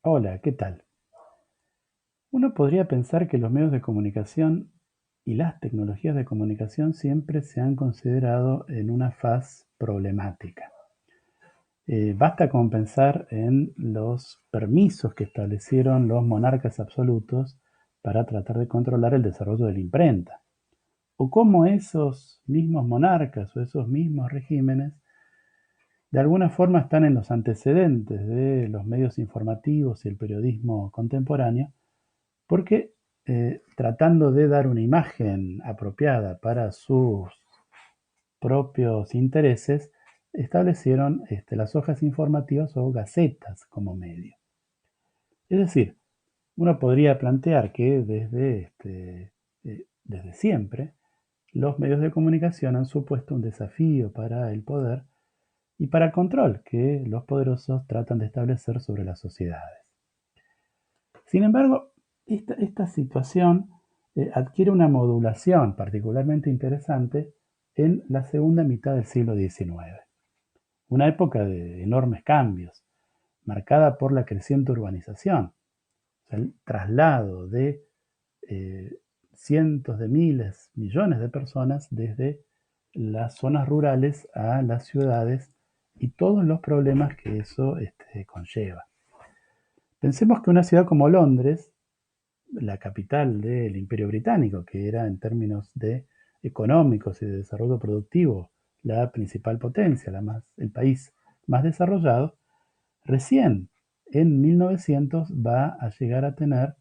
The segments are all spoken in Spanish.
Hola, ¿qué tal? Uno podría pensar que los medios de comunicación y las tecnologías de comunicación siempre se han considerado en una faz problemática. Basta con pensar en los permisos que establecieron los monarcas absolutos para tratar de controlar el desarrollo de la imprenta, o cómo esos mismos monarcas o esos mismos regímenes de alguna forma están en los antecedentes de los medios informativos y el periodismo contemporáneo. Porque tratando de dar una imagen apropiada para sus propios intereses, establecieron las hojas informativas o gacetas como medio. Es decir, uno podría plantear que desde siempre los medios de comunicación han supuesto un desafío para el poder y para el control que los poderosos tratan de establecer sobre las sociedades. Sin embargo, esta situación adquiere una modulación particularmente interesante en la segunda mitad del siglo XIX, una época de enormes cambios, marcada por la creciente urbanización, o sea, el traslado de eh, cientos de miles, millones de personas desde las zonas rurales a las ciudades y todos los problemas que eso conlleva. Pensemos que una ciudad como Londres, la capital del Imperio Británico, que era en términos de económicos y de desarrollo productivo la principal potencia, el país más desarrollado, recién en 1900 va a llegar a tener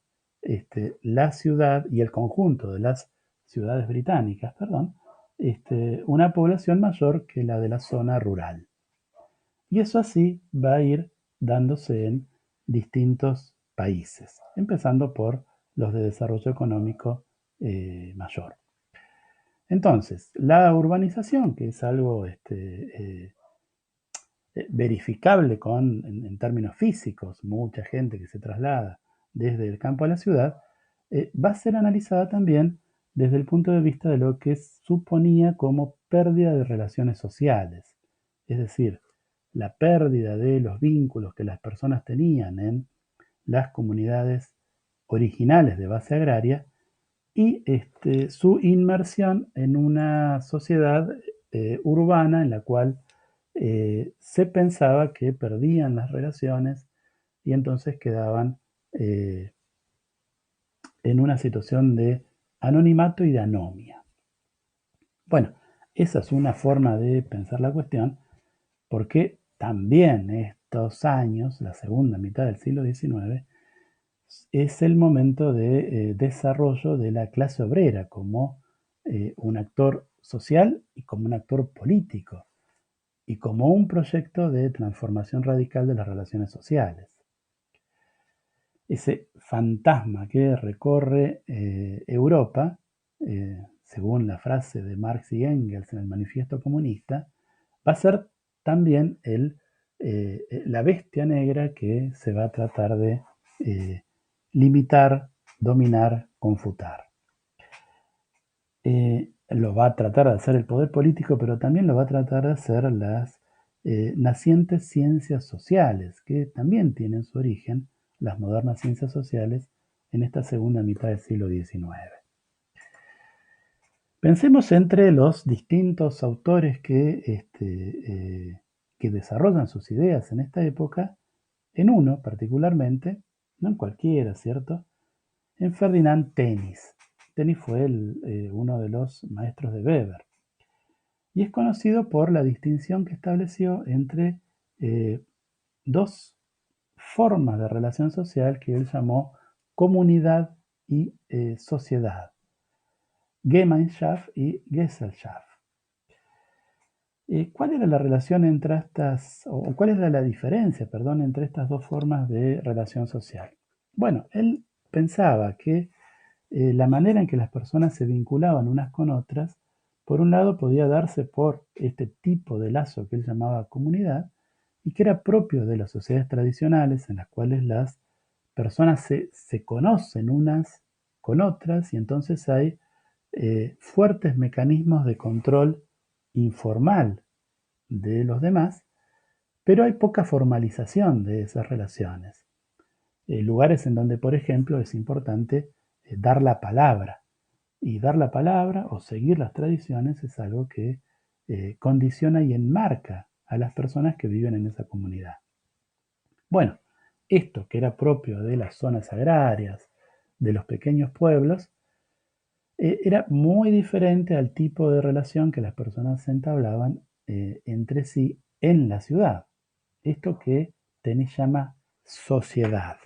la ciudad y el conjunto de las ciudades británicas, perdón, una población mayor que la de la zona rural. Y eso así va a ir dándose en distintos países, empezando por los de desarrollo económico mayor. Entonces, la urbanización, que es algo verificable en términos físicos, mucha gente que se traslada desde el campo a la ciudad, va a ser analizada también desde el punto de vista de lo que suponía como pérdida de relaciones sociales, es decir, la pérdida de los vínculos que las personas tenían en las comunidades originales de base agraria y su inmersión en una sociedad urbana en la cual se pensaba que perdían las relaciones y entonces quedaban eh, en una situación de anonimato y de anomia. Bueno, esa es una forma de pensar la cuestión porque también estos años, la segunda mitad del siglo XIX, es el momento de desarrollo de la clase obrera como un actor social y como un actor político y como un proyecto de transformación radical de las relaciones sociales. Ese fantasma que recorre Europa, según la frase de Marx y Engels en el Manifiesto Comunista, va a ser también la bestia negra que se va a tratar de limitar, dominar, confutar. Lo va a tratar de hacer el poder político, pero también lo va a tratar de hacer las nacientes ciencias sociales, que también tienen su origen, las modernas ciencias sociales, en esta segunda mitad del siglo XIX. Pensemos entre los distintos autores que desarrollan sus ideas en esta época, en uno particularmente, no en cualquiera, ¿cierto? En Ferdinand Tönnies. Tönnies fue uno de los maestros de Weber y es conocido por la distinción que estableció entre eh, dos formas de relación social que él llamó comunidad y sociedad, Gemeinschaft y Gesellschaft. ¿Cuál era la relación entre o cuál era la diferencia, perdón, entre estas dos formas de relación social? Bueno, él pensaba que la manera en que las personas se vinculaban unas con otras, por un lado podía darse por este tipo de lazo que él llamaba comunidad y que era propio de las sociedades tradicionales en las cuales las personas se conocen unas con otras y entonces hay fuertes mecanismos de control informal de los demás, pero hay poca formalización de esas relaciones. lugares en donde, por ejemplo, es importante dar la palabra. Y dar la palabra o seguir las tradiciones es algo que condiciona y enmarca a las personas que viven en esa comunidad. Bueno, esto que era propio de las zonas agrarias, de los pequeños pueblos, era muy diferente al tipo de relación que las personas entablaban entre sí en la ciudad. Esto que Tenis llama sociedad.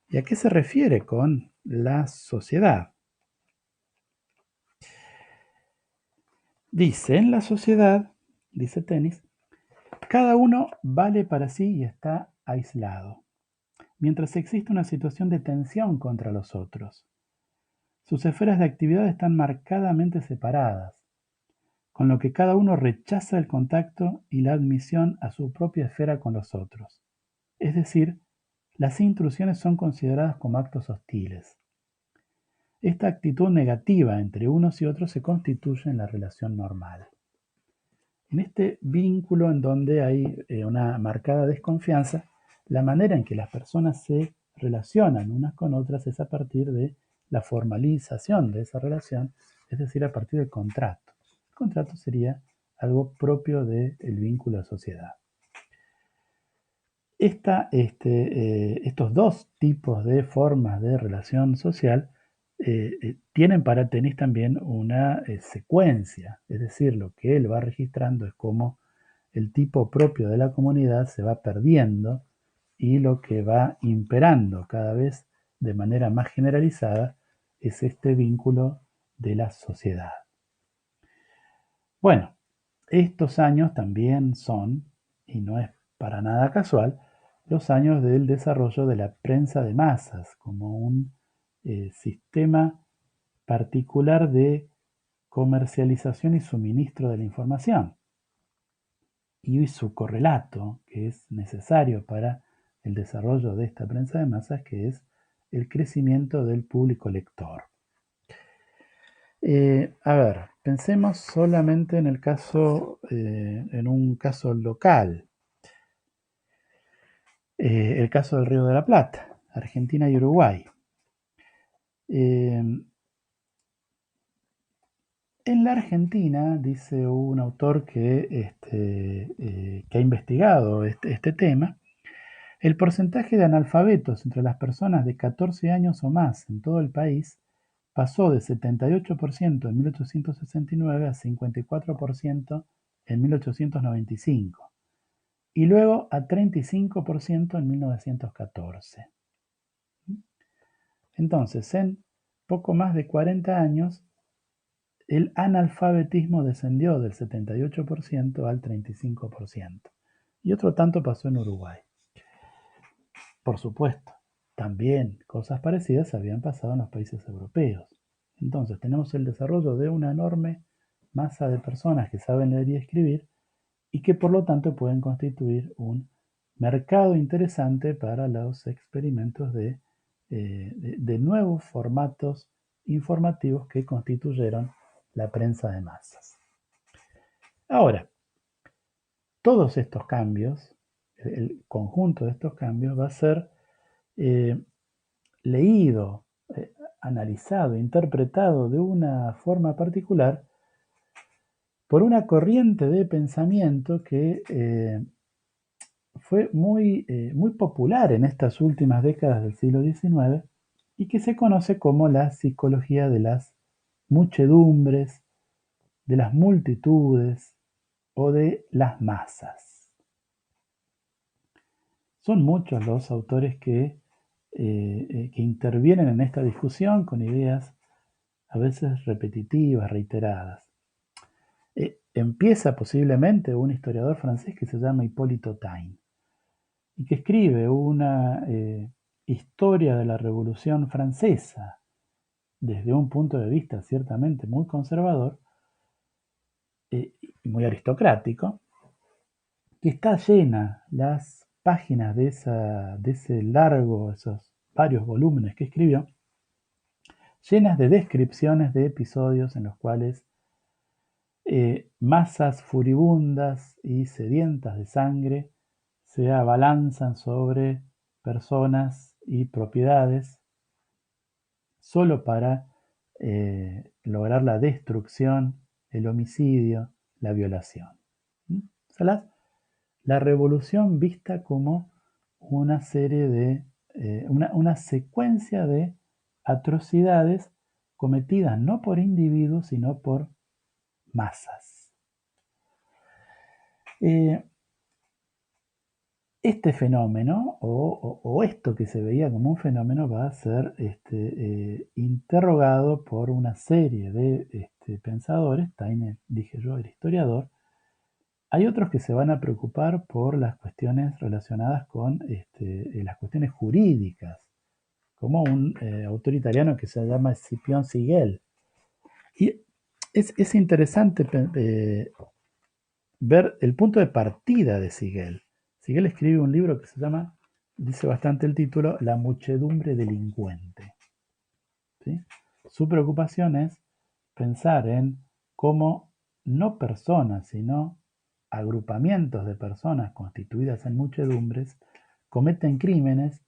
¿Y a qué se refiere con la sociedad? Dice, en la sociedad, dice Tenis, cada uno vale para sí y está aislado, mientras existe una situación de tensión contra los otros. Sus esferas de actividad están marcadamente separadas, con lo que cada uno rechaza el contacto y la admisión a su propia esfera con los otros. Es decir, las intrusiones son consideradas como actos hostiles. Esta actitud negativa entre unos y otros se constituye en la relación normal. En este vínculo en donde hay una marcada desconfianza, la manera en que las personas se relacionan unas con otras es a partir de la formalización de esa relación, es decir, a partir del contrato. El contrato sería algo propio del vínculo de sociedad. Estos dos tipos de formas de relación social tienen para Tenis también una secuencia, es decir, lo que él va registrando es cómo el tipo propio de la comunidad se va perdiendo y lo que va imperando cada vez de manera más generalizada es este vínculo de la sociedad. Bueno, estos años también son, y no es para nada casual, los años del desarrollo de la prensa de masas como un sistema particular de comercialización y suministro de la información y su correlato, que es necesario para el desarrollo de esta prensa de masas, que es el crecimiento del público lector. A ver, pensemos solamente en el caso, en un caso local, el caso del Río de la Plata, Argentina y Uruguay. En la Argentina, dice un autor que ha investigado este tema, el porcentaje de analfabetos entre las personas de 14 años o más en todo el país pasó de 78% en 1869 a 54% en 1895 y luego a 35% en 1914. Entonces, en poco más de 40 años, el analfabetismo descendió del 78% al 35%. Y otro tanto pasó en Uruguay. Por supuesto, también cosas parecidas habían pasado en los países europeos. Entonces tenemos el desarrollo de una enorme masa de personas que saben leer y escribir y que por lo tanto pueden constituir un mercado interesante para los experimentos de nuevos formatos informativos que constituyeron la prensa de masas. Ahora, todos estos cambios, el conjunto de estos cambios va a ser leído, analizado, interpretado de una forma particular por una corriente de pensamiento que fue muy popular en estas últimas décadas del siglo XIX y que se conoce como la psicología de las muchedumbres, de las multitudes o de las masas. Son muchos los autores que intervienen en esta discusión con ideas a veces repetitivas, reiteradas. Empieza posiblemente un historiador francés que se llama Hipólito Taine y que escribe una historia de la Revolución Francesa desde un punto de vista ciertamente muy conservador y muy aristocrático, que está llena las páginas de ese largo, esos varios volúmenes que escribió, llenas de descripciones de episodios en los cuales masas furibundas y sedientas de sangre se abalanzan sobre personas y propiedades solo para lograr la destrucción, el homicidio, la violación. O sea, la revolución vista como una serie de, una secuencia de atrocidades cometidas no por individuos, sino por masas. Este fenómeno, o esto que se veía como un fenómeno, va a ser interrogado por una serie de pensadores. Taine, dije yo, el historiador. Hay otros que se van a preocupar por las cuestiones relacionadas con las cuestiones jurídicas, como un autor italiano que se llama Scipione Siegel. Y es interesante ver el punto de partida de Siegel. Siegel escribe un libro que se llama, dice bastante el título, La muchedumbre delincuente. ¿Sí? Su preocupación es pensar en cómo no personas, sino agrupamientos de personas constituidas en muchedumbres cometen crímenes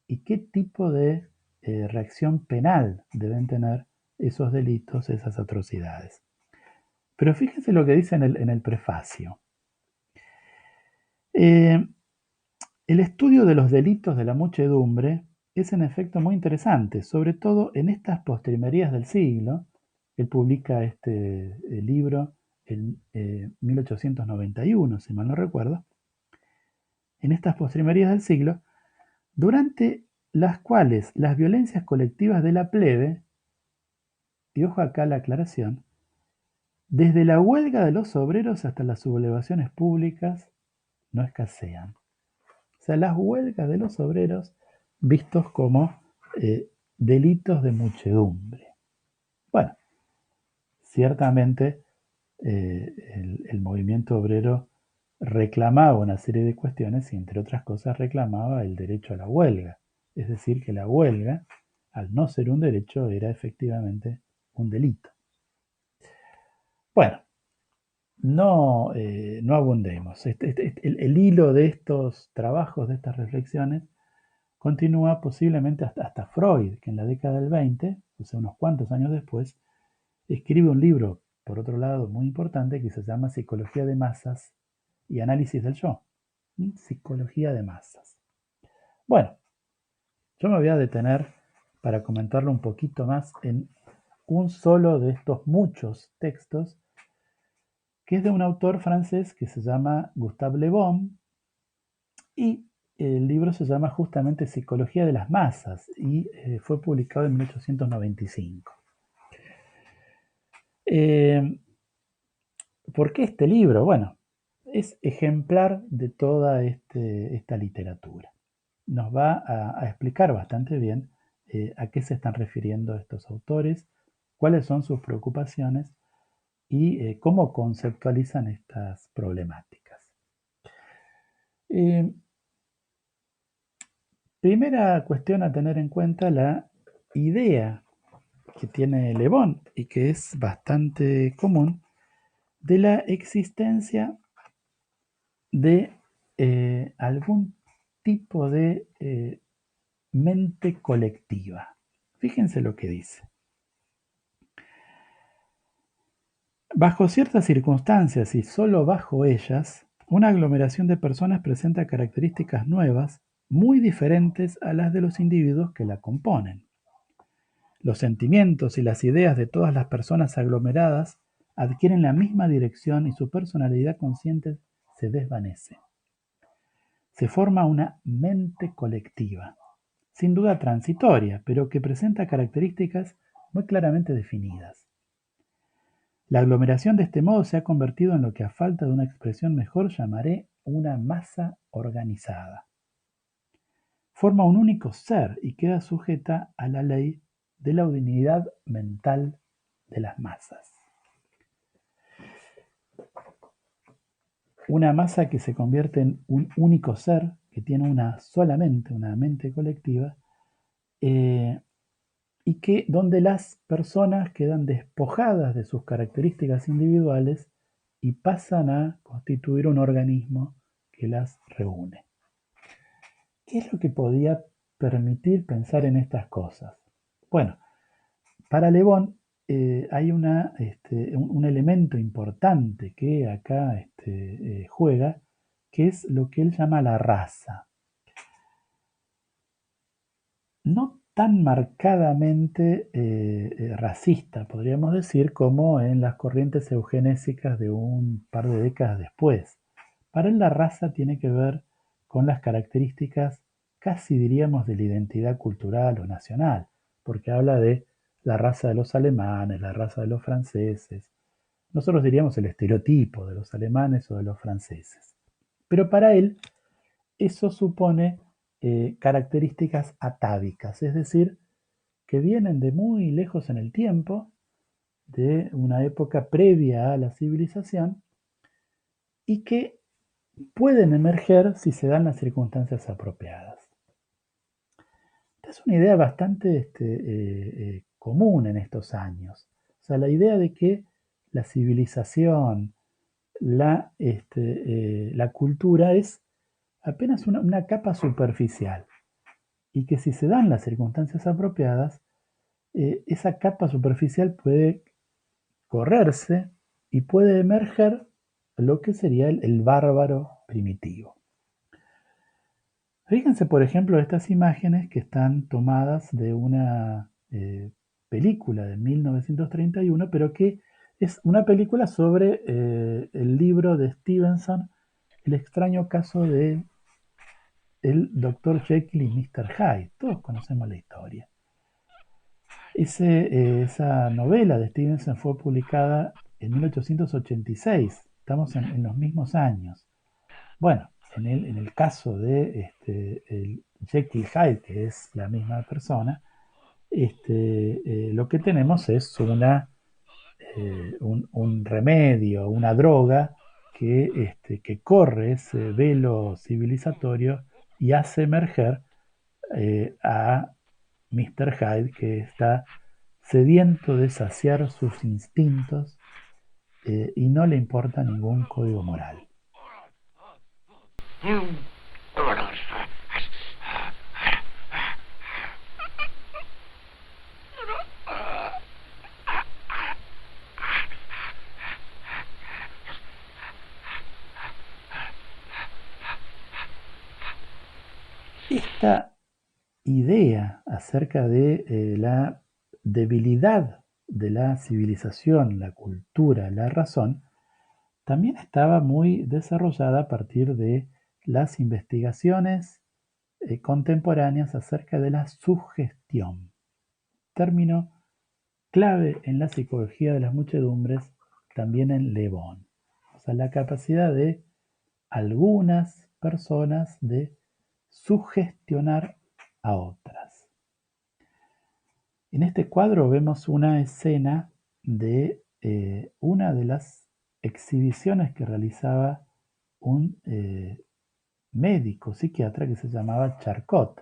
y qué tipo de reacción penal deben tener esos delitos, esas atrocidades. Pero fíjense lo que dice en el prefacio. El estudio de los delitos de la muchedumbre es en efecto muy interesante, sobre todo en estas postrimerías del siglo. Él publica este libro en 1891, si mal no recuerdo. En estas postrimerías del siglo, durante las cuales las violencias colectivas de la plebe, y ojo acá la aclaración, desde la huelga de los obreros hasta las sublevaciones públicas, no escasean. O sea, las huelgas de los obreros vistos como delitos de muchedumbre. Bueno, ciertamente el movimiento obrero reclamaba una serie de cuestiones y entre otras cosas reclamaba el derecho a la huelga. Es decir, que la huelga, al no ser un derecho, era efectivamente un delito. Bueno, no abundemos. El hilo de estos trabajos, de estas reflexiones, continúa posiblemente hasta Freud, que en la década del 20, o sea, unos cuantos años después, escribe un libro, por otro lado, muy importante, que se llama Psicología de Masas y Análisis del Yo. Psicología de Masas. Bueno, yo me voy a detener para comentarlo un poquito más en un solo de estos muchos textos, que es de un autor francés que se llama Gustave Le Bon, y el libro se llama justamente Psicología de las Masas y fue publicado en 1895. ¿Por qué este libro? Bueno, es ejemplar de toda esta literatura. Nos va a explicar bastante bien a qué se están refiriendo estos autores, cuáles son sus preocupaciones y cómo conceptualizan estas problemáticas. Primera cuestión a tener en cuenta, la idea que tiene Le Bon y que es bastante común de la existencia de algún tipo de mente colectiva. Fíjense lo que dice. Bajo ciertas circunstancias y solo bajo ellas, una aglomeración de personas presenta características nuevas, muy diferentes a las de los individuos que la componen. Los sentimientos y las ideas de todas las personas aglomeradas adquieren la misma dirección y su personalidad consciente se desvanece. Se forma una mente colectiva, sin duda transitoria, pero que presenta características muy claramente definidas. La aglomeración de este modo se ha convertido en lo que a falta de una expresión mejor llamaré una masa organizada. Forma un único ser y queda sujeta a la ley de la unidad mental de las masas. Una masa que se convierte en un único ser, que tiene una sola mente, una mente colectiva, y que donde las personas quedan despojadas de sus características individuales y pasan a constituir un organismo que las reúne. ¿Qué es lo que podía permitir pensar en estas cosas? Bueno, para Le Bon hay un elemento importante que acá juega, que es lo que él llama la raza. No tan marcadamente racista, podríamos decir, como en las corrientes eugenésicas de un par de décadas después. Para él la raza tiene que ver con las características, casi diríamos, de la identidad cultural o nacional, porque habla de la raza de los alemanes, la raza de los franceses. Nosotros diríamos el estereotipo de los alemanes o de los franceses. Pero para él eso supone características atávicas, es decir, que vienen de muy lejos en el tiempo, de una época previa a la civilización, y que pueden emerger si se dan las circunstancias apropiadas. Esta es una idea bastante común en estos años. O sea, la idea de que la civilización, la cultura es apenas una capa superficial y que si se dan las circunstancias apropiadas, esa capa superficial puede correrse y puede emerger lo que sería el bárbaro primitivo. Fíjense, por ejemplo, estas imágenes que están tomadas de una película de 1931, pero que es una película sobre el libro de Stevenson, El extraño caso de el Dr. Jekyll y Mr. Hyde. Todos conocemos la historia. Esa novela de Stevenson fue publicada en 1886. Estamos en los mismos años. Bueno, en el caso de el Jekyll Hyde, que es la misma persona, lo que tenemos es un remedio, una droga que corre ese velo civilizatorio y hace emerger a Mr. Hyde, que está sediento de saciar sus instintos y no le importa ningún código moral. Esta idea acerca de la debilidad de la civilización, la cultura, la razón, también estaba muy desarrollada a partir de las investigaciones contemporáneas acerca de la sugestión, término clave en la psicología de las muchedumbres, también en Le Bon. O sea, la capacidad de algunas personas de sugestionar a otras. En este cuadro vemos una escena de una de las exhibiciones que realizaba un médico psiquiatra que se llamaba Charcot.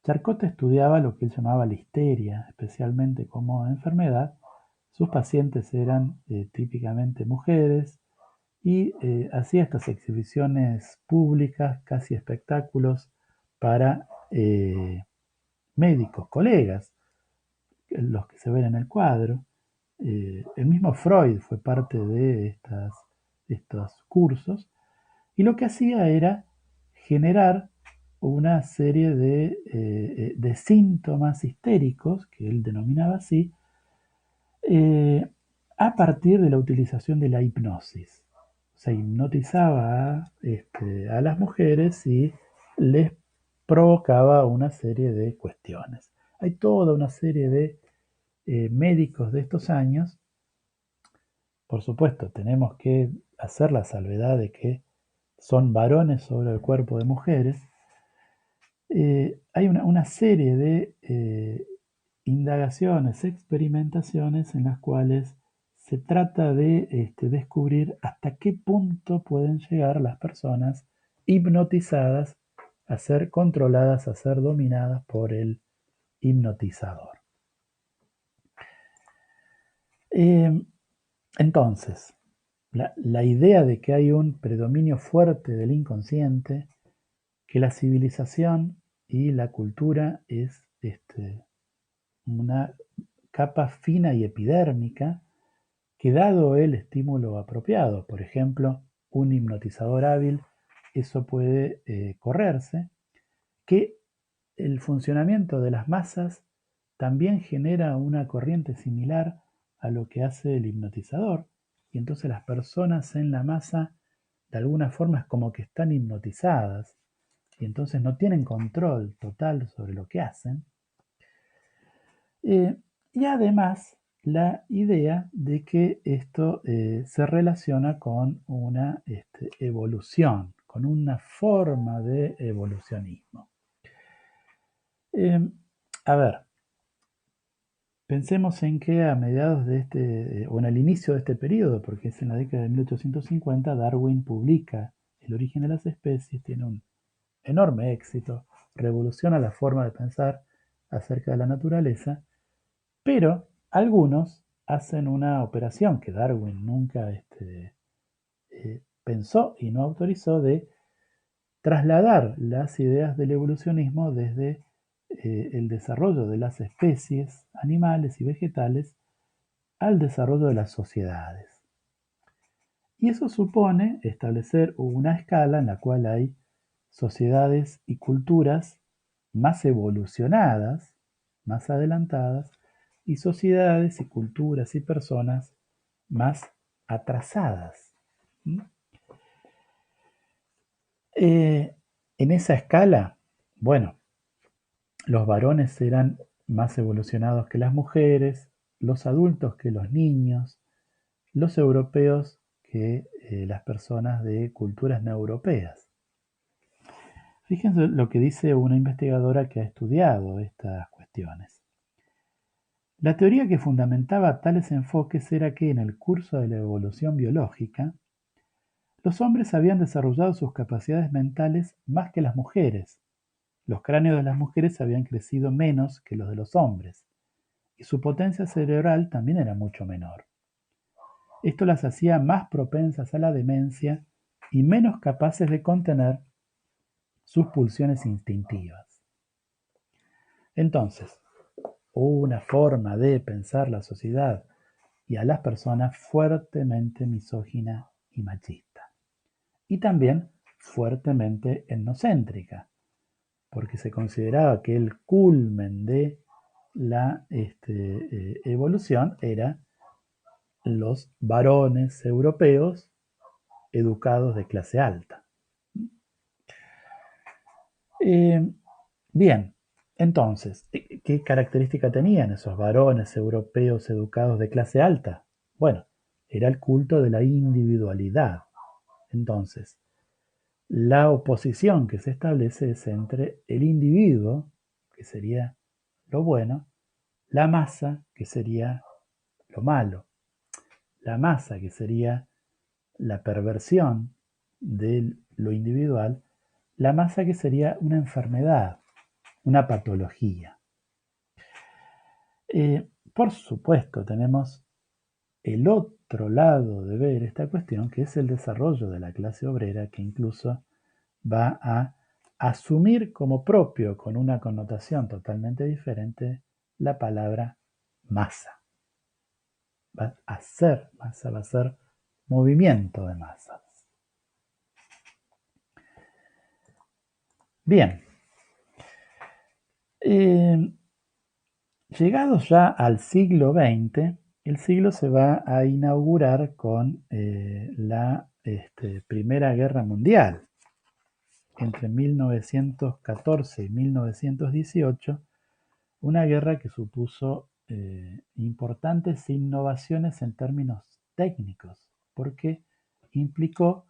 Charcot estudiaba lo que él llamaba la histeria, especialmente como enfermedad. Sus pacientes eran típicamente mujeres y hacía estas exhibiciones públicas, casi espectáculos, para médicos, colegas, los que se ven en el cuadro. El mismo Freud fue parte de estos cursos y lo que hacía era generar una serie de síntomas histéricos, que él denominaba así, a partir de la utilización de la hipnosis. O sea, hipnotizaba a las mujeres y les provocaba una serie de cuestiones. Hay toda una serie de médicos de estos años. Por supuesto, tenemos que hacer la salvedad de que son varones sobre el cuerpo de mujeres. Hay una serie de indagaciones, experimentaciones en las cuales se trata de descubrir hasta qué punto pueden llegar las personas hipnotizadas a ser controladas, a ser dominadas por el hipnotizador. Entonces, la idea de que hay un predominio fuerte del inconsciente, que la civilización y la cultura es una capa fina y epidérmica que, dado el estímulo apropiado, por ejemplo, un hipnotizador hábil, eso puede correrse, que el funcionamiento de las masas también genera una corriente similar a lo que hace el hipnotizador, y entonces las personas en la masa de alguna forma es como que están hipnotizadas y entonces no tienen control total sobre lo que hacen. Y además la idea de que esto se relaciona con una evolución, con una forma de evolucionismo. A ver, pensemos en que a mediados de o en el inicio de este periodo, porque es en la década de 1850, Darwin publica El origen de las especies, tiene un enorme éxito, revoluciona la forma de pensar acerca de la naturaleza, pero algunos hacen una operación que Darwin nunca pensó y no autorizó, de trasladar las ideas del evolucionismo desde el desarrollo de las especies animales y vegetales al desarrollo de las sociedades. Y eso supone establecer una escala en la cual hay sociedades y culturas más evolucionadas, más adelantadas, y sociedades y culturas y personas más atrasadas. En esa escala, bueno, los varones eran más evolucionados que las mujeres, los adultos que los niños, los europeos que las personas de culturas no europeas. Fíjense lo que dice una investigadora que ha estudiado estas cuestiones. La teoría que fundamentaba tales enfoques era que en el curso de la evolución biológica, los hombres habían desarrollado sus capacidades mentales más que las mujeres. Los cráneos de las mujeres habían crecido menos que los de los hombres, y su potencia cerebral también era mucho menor. Esto las hacía más propensas a la demencia y menos capaces de contener sus pulsiones instintivas. Entonces, una forma de pensar la sociedad y a las personas fuertemente misógina y machista. Y también fuertemente etnocéntrica, porque se consideraba que el culmen de la evolución era los varones europeos educados de clase alta. Bien, entonces, ¿qué característica tenían esos varones europeos educados de clase alta? Bueno, era el culto de la individualidad. Entonces, la oposición que se establece es entre el individuo, que sería lo bueno, la masa, que sería lo malo. La masa, que sería la perversión de lo individual, la masa, que sería una enfermedad, una patología. Por supuesto, tenemos el otro lado de ver esta cuestión, que es el desarrollo de la clase obrera, que incluso va a asumir como propio, con una connotación totalmente diferente, la palabra masa. Va a ser masa, va a ser movimiento de masas. Bien. Llegados ya al siglo XX, el siglo se va a inaugurar con la Primera Guerra Mundial. Entre 1914 y 1918, una guerra que supuso importantes innovaciones en términos técnicos, porque implicó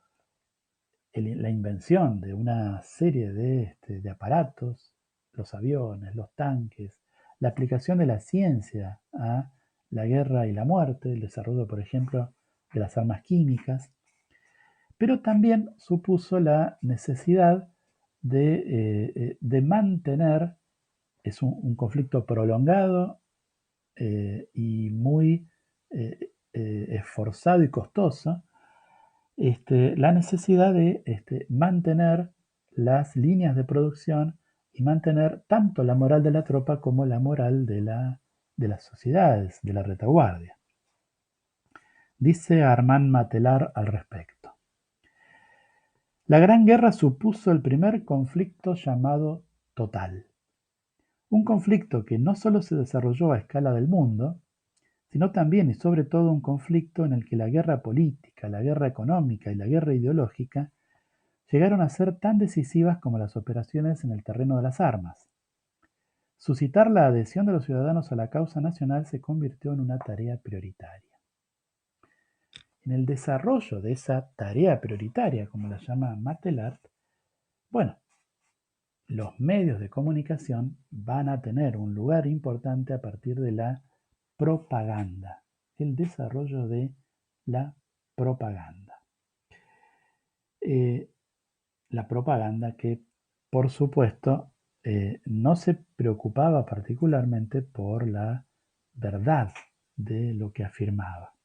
la invención de una serie de aparatos, los aviones, los tanques, la aplicación de la ciencia a la guerra y la muerte, el desarrollo, por ejemplo, de las armas químicas, pero también supuso la necesidad de mantener, es un conflicto prolongado y muy esforzado y costoso, la necesidad de mantener las líneas de producción y mantener tanto la moral de la tropa como la moral de las sociedades, de la retaguardia. Dice Armand Matelar al respecto. La Gran Guerra supuso el primer conflicto llamado total. Un conflicto que no solo se desarrolló a escala del mundo, sino también y sobre todo un conflicto en el que la guerra política, la guerra económica y la guerra ideológica llegaron a ser tan decisivas como las operaciones en el terreno de las armas. Suscitar la adhesión de los ciudadanos a la causa nacional se convirtió en una tarea prioritaria. En el desarrollo de esa tarea prioritaria, como la llama Matelar, bueno, los medios de comunicación van a tener un lugar importante a partir de la propaganda, el desarrollo de la propaganda. La propaganda que, por supuesto, no se preocupaba particularmente por la verdad de lo que afirmaba.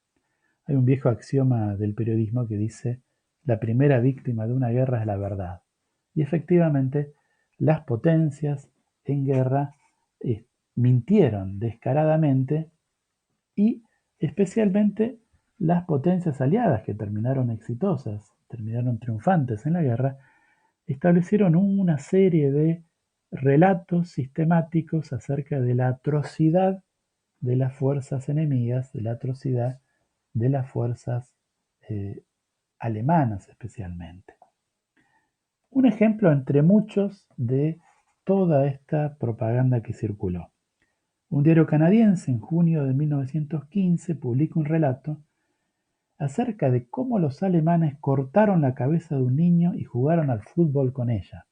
Hay un viejo axioma del periodismo que dice: la primera víctima de una guerra es la verdad. Y efectivamente, las potencias en guerra mintieron descaradamente, y especialmente las potencias aliadas que terminaron exitosas, terminaron triunfantes en la guerra, establecieron una serie de relatos sistemáticos acerca de la atrocidad de las fuerzas enemigas, de la atrocidad de las fuerzas alemanas especialmente. Un ejemplo entre muchos de toda esta propaganda que circuló. Un diario canadiense en junio de 1915 publica un relato acerca de cómo los alemanes cortaron la cabeza de un niño y jugaron al fútbol con ella.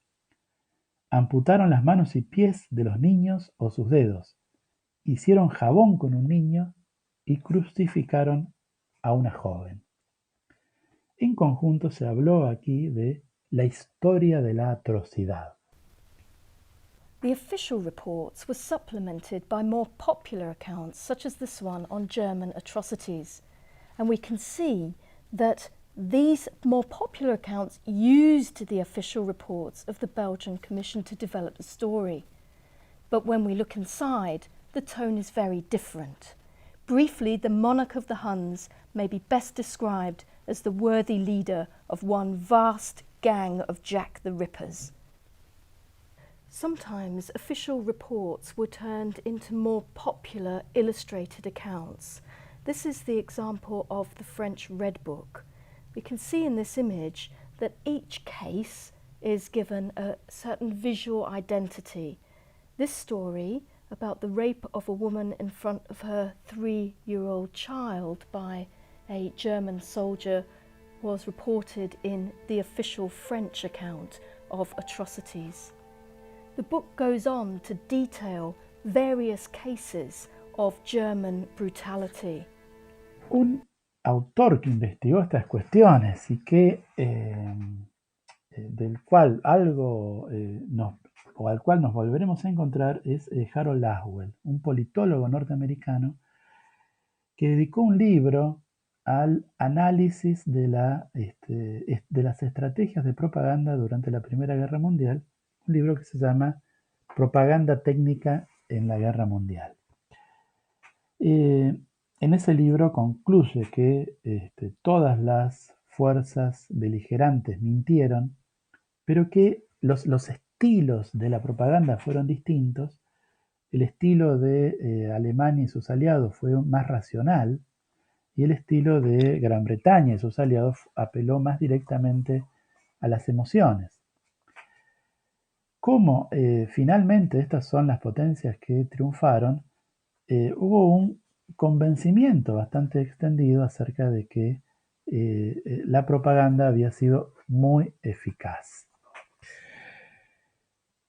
Amputaron las manos y pies de los niños o sus dedos, hicieron jabón con un niño y crucificaron a una joven. En conjunto se habló aquí de la historia de la atrocidad. The official reports were supplemented by more popular accounts, such as this one on German atrocities. And we can see that these more popular accounts used the official reports of the Belgian Commission to develop the story. But when we look inside, the tone is very different. Briefly, the monarch of the Huns may be best described as the worthy leader of one vast gang of Jack the Rippers. Sometimes official reports were turned into more popular illustrated accounts. This is the example of the French Red Book. We can see in this image that each case is given a certain visual identity. This story about the rape of a woman in front of her 3-year-old child by a German soldier was reported in the official French account of atrocities. The book goes on to detail various cases of German brutality. Un autor que investigó estas cuestiones y que del cual algo al cual nos volveremos a encontrar es Harold Laswell, un politólogo norteamericano que dedicó un libro al análisis de las estrategias de propaganda durante la Primera Guerra Mundial, un libro que se llama Propaganda técnica en la Guerra Mundial. En ese libro concluye que todas las fuerzas beligerantes mintieron, pero que los estilos de la propaganda fueron distintos. El estilo de Alemania y sus aliados fue más racional, y el estilo de Gran Bretaña y sus aliados apeló más directamente a las emociones. Como finalmente estas son las potencias que triunfaron, hubo un convencimiento bastante extendido acerca de que la propaganda había sido muy eficaz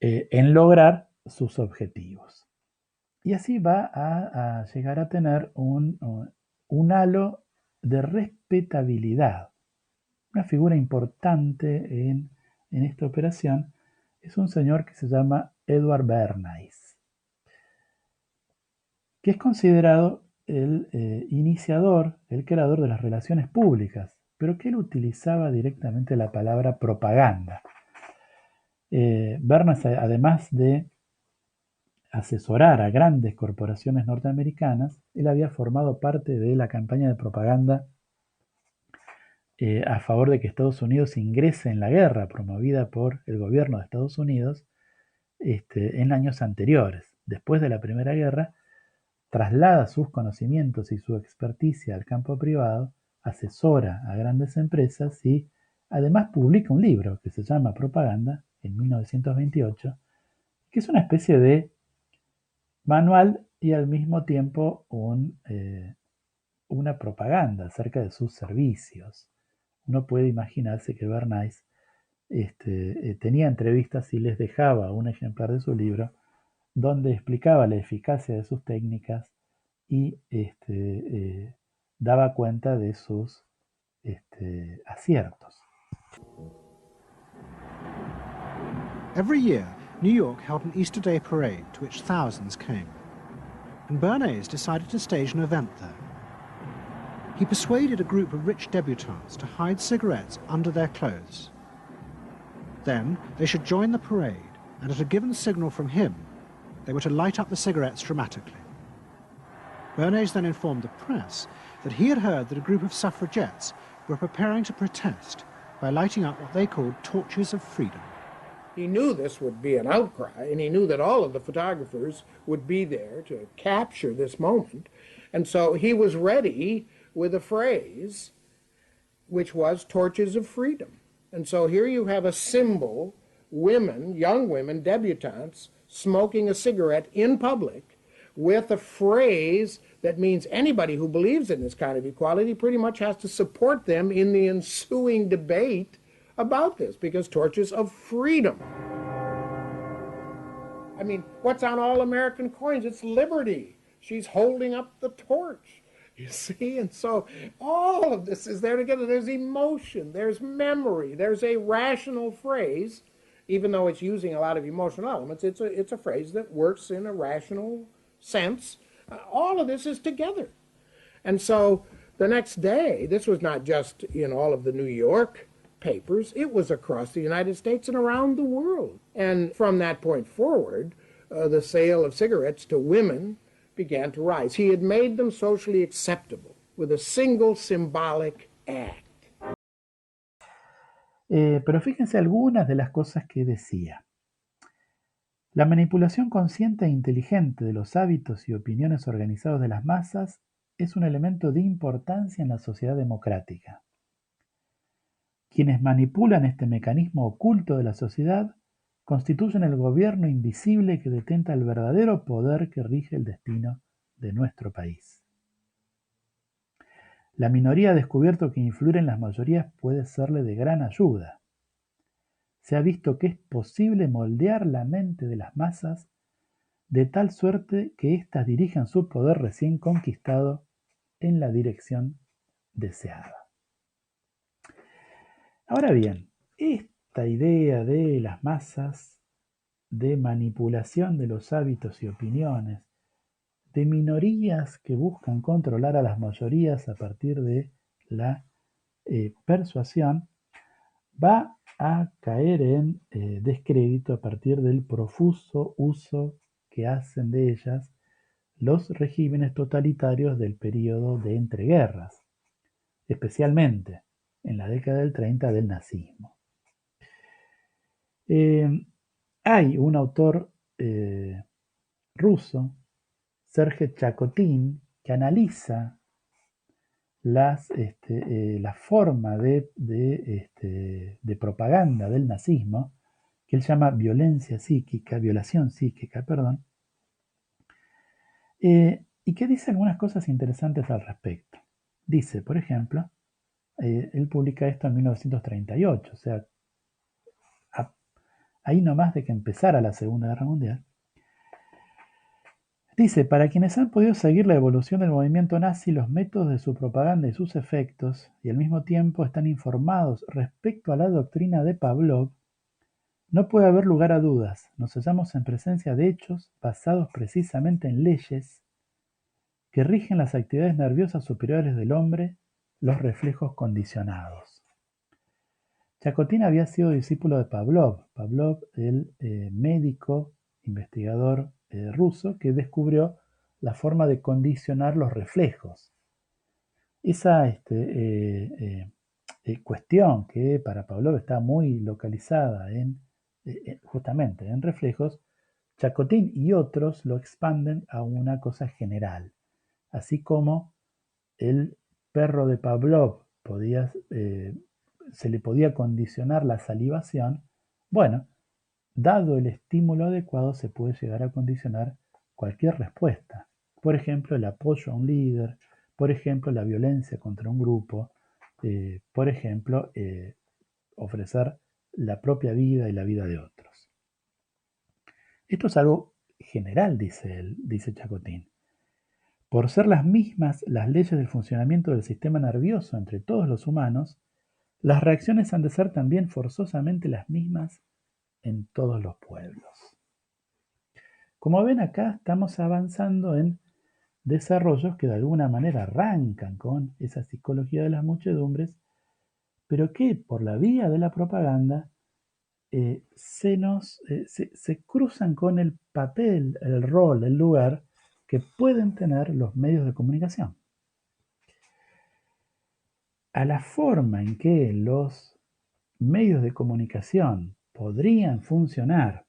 en lograr sus objetivos. Y así va a llegar a tener un halo de respetabilidad. Una figura importante en esta operación es un señor que se llama Edward Bernays, que es considerado el iniciador, el creador de las relaciones públicas, pero que él utilizaba directamente la palabra propaganda. Bernays, además de asesorar a grandes corporaciones norteamericanas, él había formado parte de la campaña de propaganda a favor de que Estados Unidos ingrese en la guerra promovida por el gobierno de Estados Unidos en años anteriores. Después de la Primera Guerra, traslada sus conocimientos y su experticia al campo privado, asesora a grandes empresas y además publica un libro que se llama Propaganda en 1928, que es una especie de manual y al mismo tiempo una propaganda acerca de sus servicios. Uno puede imaginarse que Bernays tenía entrevistas y les dejaba un ejemplar de su libro donde explicaba la eficacia de sus técnicas y daba cuenta de sus aciertos. Every year, New York held an Easter Day parade to which thousands came, and Bernays decided to stage an event there. He persuaded a group of rich debutantes to hide cigarettes under their clothes. Then they should join the parade, and at a given signal from him, they were to light up the cigarettes dramatically. Bernays then informed the press that he had heard that a group of suffragettes were preparing to protest by lighting up what they called torches of freedom. He knew this would be an outcry, and he knew that all of the photographers would be there to capture this moment. And so he was ready with a phrase which was torches of freedom. And so here you have a symbol, women, young women, debutantes, smoking a cigarette in public with a phrase that means anybody who believes in this kind of equality pretty much has to support them in the ensuing debate about this, because torches of freedom. I mean, what's on all American coins? It's liberty. She's holding up the torch, you see? And so all of this is there together. There's emotion, there's memory, there's a rational phrase, even though it's using a lot of emotional elements. It's a phrase that works in a rational sense. All of this is together. And so the next day, this was not just in all of the New York papers, it was across the United States and around the world. And from that point forward, the sale of cigarettes to women began to rise. He had made them socially acceptable with a single symbolic act. Pero fíjense algunas de las cosas que decía. La manipulación consciente e inteligente de los hábitos y opiniones organizados de las masas es un elemento de importancia en la sociedad democrática. Quienes manipulan este mecanismo oculto de la sociedad constituyen el gobierno invisible que detenta el verdadero poder que rige el destino de nuestro país. La minoría ha descubierto que influir en las mayorías puede serle de gran ayuda. Se ha visto que es posible moldear la mente de las masas de tal suerte que éstas dirijan su poder recién conquistado en la dirección deseada. Ahora bien, esta idea de las masas, de manipulación de los hábitos y opiniones, de minorías que buscan controlar a las mayorías a partir de la persuasión, va a caer en descrédito a partir del profuso uso que hacen de ellas los regímenes totalitarios del período de entreguerras, especialmente en la década del 30 del nazismo. Hay un autor ruso, Sergei Chakotin, que analiza la forma de propaganda del nazismo, que él llama violación psíquica, y que dice algunas cosas interesantes al respecto. Dice, por ejemplo, él publica esto en 1938, o sea, ahí nomás de que empezara la Segunda Guerra Mundial. Dice, para quienes han podido seguir la evolución del movimiento nazi, los métodos de su propaganda y sus efectos, y al mismo tiempo están informados respecto a la doctrina de Pavlov, no puede haber lugar a dudas. Nos hallamos en presencia de hechos basados precisamente en leyes que rigen las actividades nerviosas superiores del hombre, los reflejos condicionados. Chacotín había sido discípulo de Pavlov. Pavlov, el médico, investigador ruso, que descubrió la forma de condicionar los reflejos. Esa cuestión que para Pavlov está muy localizada justamente en reflejos, Chacotín y otros lo expanden a una cosa general. Así como el perro de Pavlov se le podía condicionar la salivación, bueno, dado el estímulo adecuado se puede llegar a condicionar cualquier respuesta. Por ejemplo, el apoyo a un líder, por ejemplo, la violencia contra un grupo, por ejemplo, ofrecer la propia vida y la vida de otros. Esto es algo general, dice Chacotín. Por ser las mismas las leyes del funcionamiento del sistema nervioso entre todos los humanos, las reacciones han de ser también forzosamente las mismas en todos los pueblos. Como ven, acá estamos avanzando en desarrollos que de alguna manera arrancan con esa psicología de las muchedumbres, pero que por la vía de la propaganda se cruzan con el papel, el rol, el lugar que pueden tener los medios de comunicación. A la forma en que los medios de comunicación podrían funcionar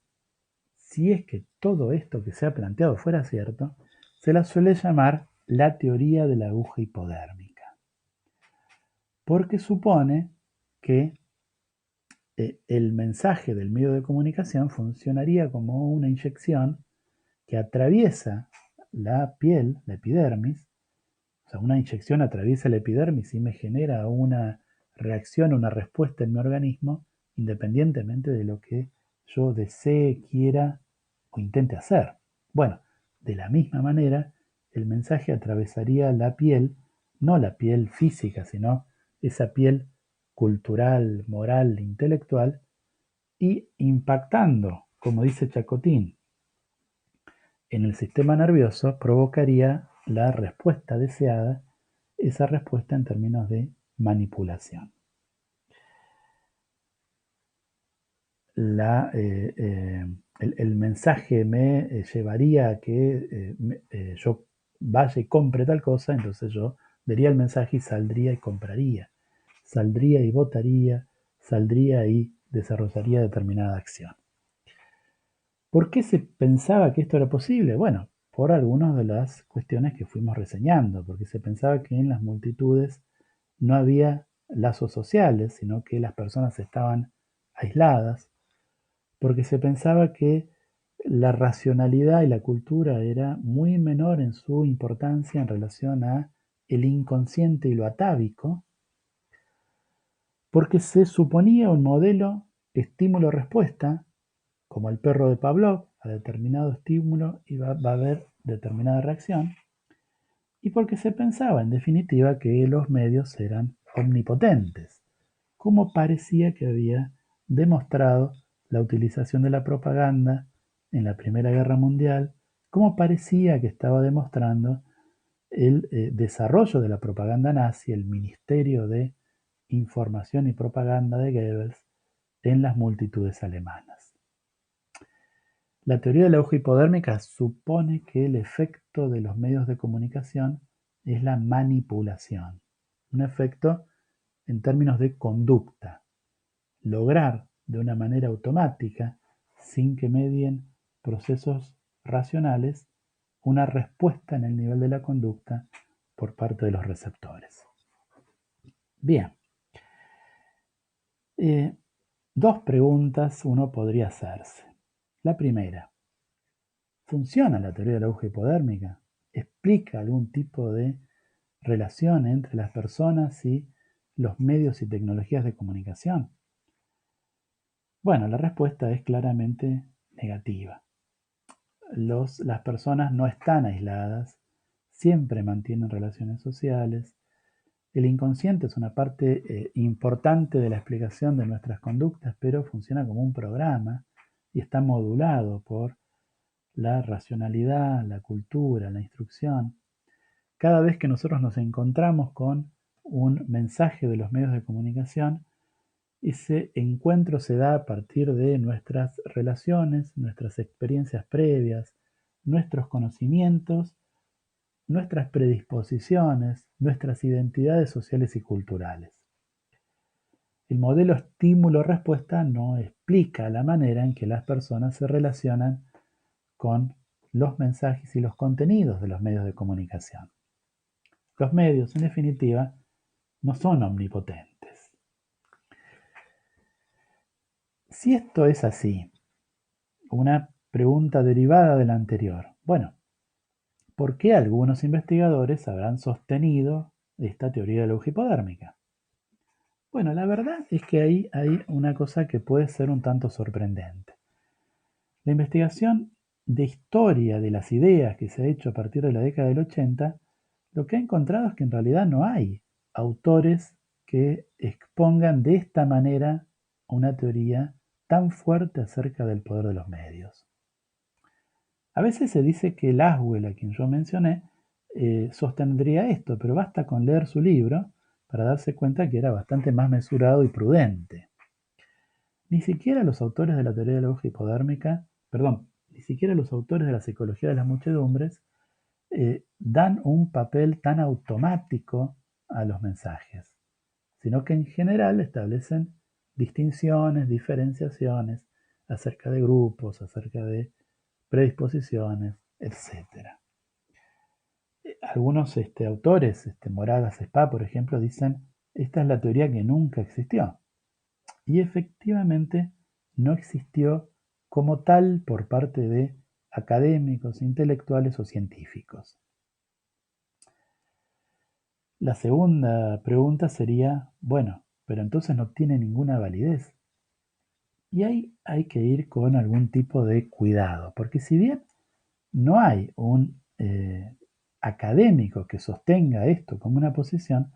si es que todo esto que se ha planteado fuera cierto, se la suele llamar la teoría de la aguja hipodérmica, porque supone que el mensaje del medio de comunicación funcionaría como una inyección que atraviesa la piel, la epidermis. O sea, una inyección atraviesa la epidermis y me genera una reacción, una respuesta en mi organismo, independientemente de lo que yo desee, quiera o intente hacer. Bueno, de la misma manera, el mensaje atravesaría la piel, no la piel física, sino esa piel cultural, moral, intelectual, y impactando, como dice Chacotín, en el sistema nervioso, provocaría la respuesta deseada, esa respuesta en términos de manipulación. El mensaje me llevaría a que yo vaya y compre tal cosa, entonces yo vería el mensaje y saldría y compraría, saldría y votaría, saldría y desarrollaría determinada acción. ¿Por qué se pensaba que esto era posible? Bueno, por algunas de las cuestiones que fuimos reseñando, porque se pensaba que en las multitudes no había lazos sociales, sino que las personas estaban aisladas, porque se pensaba que la racionalidad y la cultura era muy menor en su importancia en relación a el inconsciente y lo atávico, porque se suponía un modelo estímulo-respuesta, como el perro de Pavlov, a determinado estímulo y va a haber determinada reacción, y porque se pensaba en definitiva que los medios eran omnipotentes, como parecía que había demostrado la utilización de la propaganda en la Primera Guerra Mundial, como parecía que estaba demostrando el desarrollo de la propaganda nazi, el Ministerio de Información y Propaganda de Goebbels en las multitudes alemanas. La teoría de la aguja hipodérmica supone que el efecto de los medios de comunicación es la manipulación, un efecto en términos de conducta, lograr de una manera automática, sin que medien procesos racionales, una respuesta en el nivel de la conducta por parte de los receptores. Bien, dos preguntas uno podría hacerse. La primera, ¿funciona la teoría de la aguja hipodérmica? ¿Explica algún tipo de relación entre las personas y los medios y tecnologías de comunicación? Bueno, la respuesta es claramente negativa. Las personas no están aisladas, siempre mantienen relaciones sociales. El inconsciente es una parte importante de la explicación de nuestras conductas, pero funciona como un programa y está modulado por la racionalidad, la cultura, la instrucción. Cada vez que nosotros nos encontramos con un mensaje de los medios de comunicación, Ese encuentro se da a partir de nuestras relaciones, nuestras experiencias previas, nuestros conocimientos, nuestras predisposiciones, nuestras identidades sociales y culturales. El modelo estímulo-respuesta no explica la manera en que las personas se relacionan con los mensajes y los contenidos de los medios de comunicación. Los medios, en definitiva, no son omnipotentes. Si esto es así, una pregunta derivada de la anterior. Bueno, ¿por qué algunos investigadores habrán sostenido esta teoría de la aguja hipodérmica? Bueno, la verdad es que ahí hay una cosa que puede ser un tanto sorprendente. La investigación de historia de las ideas que se ha hecho a partir de la década del 80, lo que ha encontrado es que en realidad no hay autores que expongan de esta manera una teoría tan fuerte acerca del poder de los medios. A veces se dice que Laswell, a quien yo mencioné, sostendría esto, pero basta con leer su libro para darse cuenta que era bastante más mesurado y prudente. Ni siquiera los autores de la teoría de la aguja hipodérmica, ni siquiera los autores de la psicología de las muchedumbres dan un papel tan automático a los mensajes, sino que en general establecen distinciones, diferenciaciones acerca de grupos, acerca de predisposiciones, etc. Algunos autores, Moragas Spa, por ejemplo, dicen, esta es la teoría que nunca existió. Y efectivamente no existió como tal por parte de académicos, intelectuales o científicos. La segunda pregunta sería, bueno, pero entonces no tiene ninguna validez. Y ahí hay que ir con algún tipo de cuidado, porque si bien no hay un académico que sostenga esto como una posición,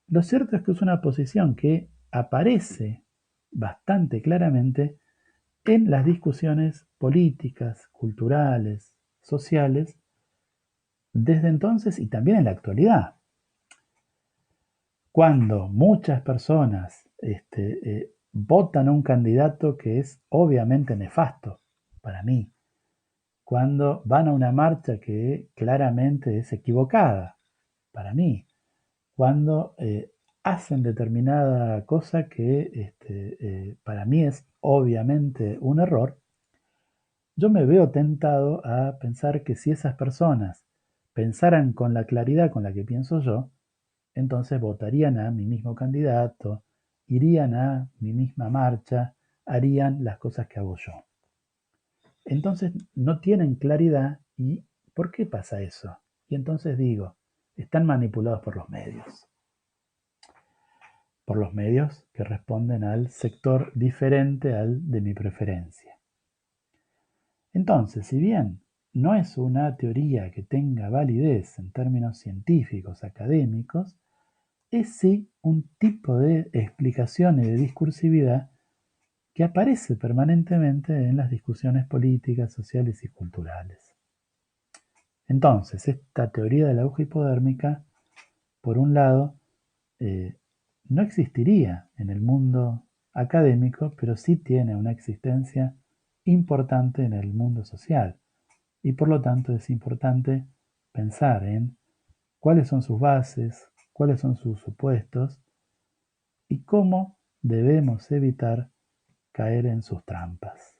lo cierto es que es una posición que aparece bastante claramente en las discusiones políticas, culturales, sociales, desde entonces y también en la actualidad. Cuando muchas personas votan a un candidato que es obviamente nefasto para mí, cuando van a una marcha que claramente es equivocada para mí, cuando hacen determinada cosa que para mí es obviamente un error, yo me veo tentado a pensar que si esas personas pensaran con la claridad con la que pienso yo, entonces votarían a mi mismo candidato, irían a mi misma marcha, harían las cosas que hago yo. Entonces no tienen claridad y ¿por qué pasa eso? Y entonces digo, están manipulados por los medios. Por los medios que responden al sector diferente al de mi preferencia. Entonces, si bien no es una teoría que tenga validez en términos científicos, académicos, es sí un tipo de explicación y de discursividad que aparece permanentemente en las discusiones políticas, sociales y culturales. Entonces, esta teoría de la aguja hipodérmica, por un lado, no existiría en el mundo académico, pero sí tiene una existencia importante en el mundo social. Y por lo tanto es importante pensar en cuáles son sus bases, cuáles son sus supuestos y cómo debemos evitar caer en sus trampas.